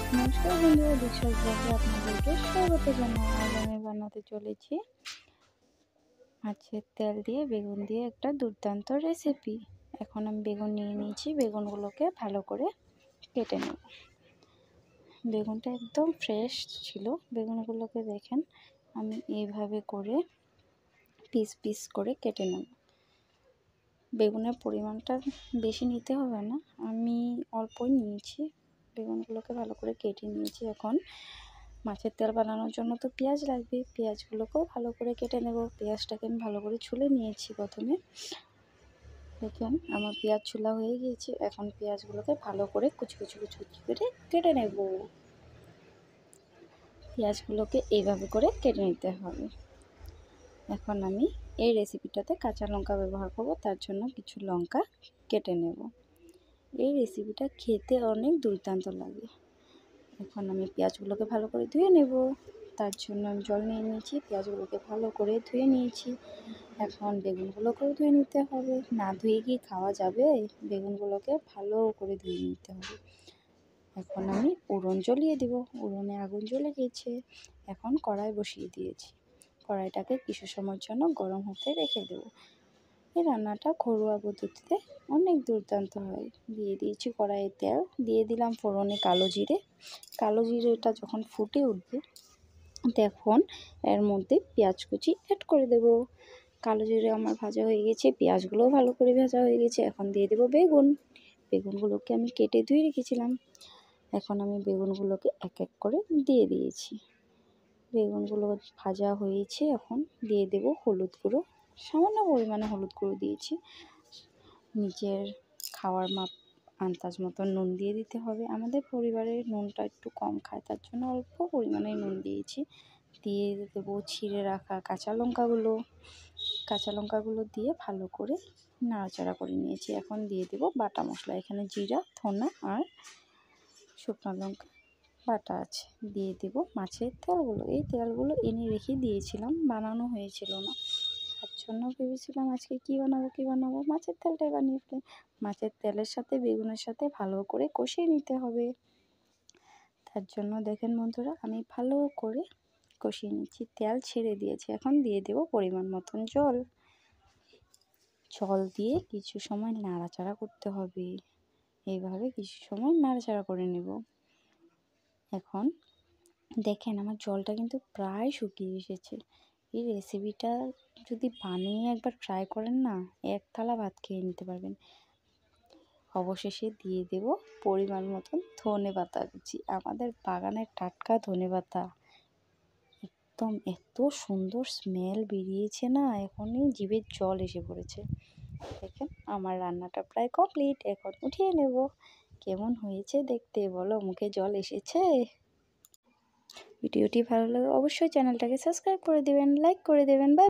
নমস্কার বন্ধুরা, বিশ্বাস ব্লগে আপনাদেরকে স্বাগত জানাই। আজ আমি বানাতে চলেছি মাছের তেল দিয়ে বেগুন দিয়ে একটা দুর্দান্ত রেসিপি। এখন আমি বেগুন নিয়ে নিয়েছি, বেগুনগুলোকে ভালো করে কেটে নেব। বেগুনটা একদম ফ্রেশ ছিল। বেগুনগুলোকে দেখেন আমি এইভাবে করে পিস পিস করে কেটে নেব। বেগুনের পরিমাণটা বেশি নিতে হবে না, আমি অল্পই নিয়েছি। বেগুনগুলোকে ভালো করে কেটে নিয়েছি। এখন মাছের তেল বানানোর জন্য তো পেঁয়াজ লাগবে, পেঁয়াজগুলোকেও ভালো করে কেটে নেব। পেঁয়াজটাকে আমি ভালো করে ছুলে নিয়েছি প্রথমে। দেখেন আমার পেঁয়াজ ছুলা হয়ে গিয়েছে। এখন পেঁয়াজগুলোকে ভালো করে কুচি কুচি কুচি কুচি করে কেটে নেব। পেঁয়াজগুলোকে এইভাবে করে কেটে নিতে হবে। এখন আমি এই রেসিপিটাতে কাঁচা লঙ্কা ব্যবহার করব, তার জন্য কিছু লঙ্কা কেটে নেব। এই রেসিপিটা খেতে অনেক দুর্দান্ত লাগে। এখন আমি পেঁয়াজগুলোকে ভালো করে ধুয়ে নেব, তার জন্য আমি জল নিয়ে নিয়েছি। পেঁয়াজগুলোকে ভালো করে ধুয়ে নিয়েছি। এখন বেগুনগুলোকেও ধুয়ে নিতে হবে। না ধুয়ে কি খাওয়া যাবে? বেগুনগুলোকে ভালো করে ধুয়ে নিতে হবে। এখন আমি উনুন জ্বলিয়ে দেব। উনুনে আগুন জ্বলে গেছে। এখন কড়াই বসিয়ে দিয়েছি। কড়াইটাকে কিছু সময়ের জন্য গরম হতে রেখে দেব। এই রান্নাটা ঘরোয়া পদ্ধতিতে অনেক দুর্দান্ত হয়। দিয়ে দিয়েছি কড়াইয়ে তেল, দিয়ে দিলাম ফোড়নে কালো জিরে। কালো জিরেটা যখন ফুটে উঠবে তখন এর মধ্যে পেঁয়াজ কুচি অ্যাড করে দেব। কালো জিরে আমার ভাজা হয়ে গেছে, পেঁয়াজগুলোও ভালো করে ভাজা হয়ে গেছে। এখন দিয়ে দেব বেগুন। বেগুনগুলোকে আমি কেটে ধুয়ে রেখেছিলাম। এখন আমি বেগুনগুলোকে এক এক করে দিয়ে দিয়েছি। বেগুনগুলো ভাজা হয়েছে। এখন দিয়ে দেব হলুদ গুঁড়ো, সামান্য পরিমাণে হলুদ গুঁড়ো দিয়েছি। নিজের খাওয়ার মাপ আন্দাজ মতো নুন দিয়ে দিতে হবে। আমাদের পরিবারের নুনটা একটু কম খায়, তার জন্য অল্প পরিমাণে নুন দিয়েছি। দিয়ে দেবো ছিঁড়ে রাখা কাঁচা লঙ্কাগুলো দিয়ে ভালো করে নাড়াচাড়া করে নিয়েছি। এখন দিয়ে দেব বাটা মশলা। এখানে জিরা, ধনা আর শুকনো লঙ্কা বাটা আছে। দিয়ে দেব মাছের তেলগুলো। এই তেলগুলো এনে রেখে দিয়েছিলাম, বানানো হয়েছিল না, তার জন্য ভেবেছিলাম আজকে কী বানাবো, মাছের তেলটাই বানিয়ে ফেলি। মাছের তেলের সাথে বেগুনের সাথে ভালো করে কষিয়ে নিতে হবে। তার জন্য দেখেন বন্ধুরা, আমি ভালো করে কষিয়ে নিচ্ছি। তেল ছেড়ে দিয়েছি। এখন দিয়ে দেব পরিমাণ মতন জল। জল দিয়ে কিছু সময় নাড়াচাড়া করতে হবে। এইভাবে কিছু সময় নাড়াচাড়া করে নেব। এখন দেখেন আমার জলটা কিন্তু প্রায় শুকিয়ে এসেছে। এই রেসিপিটা যদি বানিয়ে একবার ট্রাই করেন না, এক থালা ভাত খেয়ে নিতে পারবেন। অবশেষে দিয়ে দেব পরিমাণ মতন ধনেপাতা কুচি। আমাদের বাগানের টাটকা ধনেপাতা, একদম এত সুন্দর স্মেল বেরিয়েছে না, এখনই জিভের জল এসে পড়েছে। দেখেন আমার রান্নাটা প্রায় কমপ্লিট। এখন উঠিয়ে নেব। কেমন হয়েছে দেখতে বলো? মুখে জল এসেছে? ভিডিওটি ভালো লাগে অবশ্যই চ্যানেলটাকে সাবস্ক্রাইব করে দেবেন, লাইক করে দেবেন। বাই।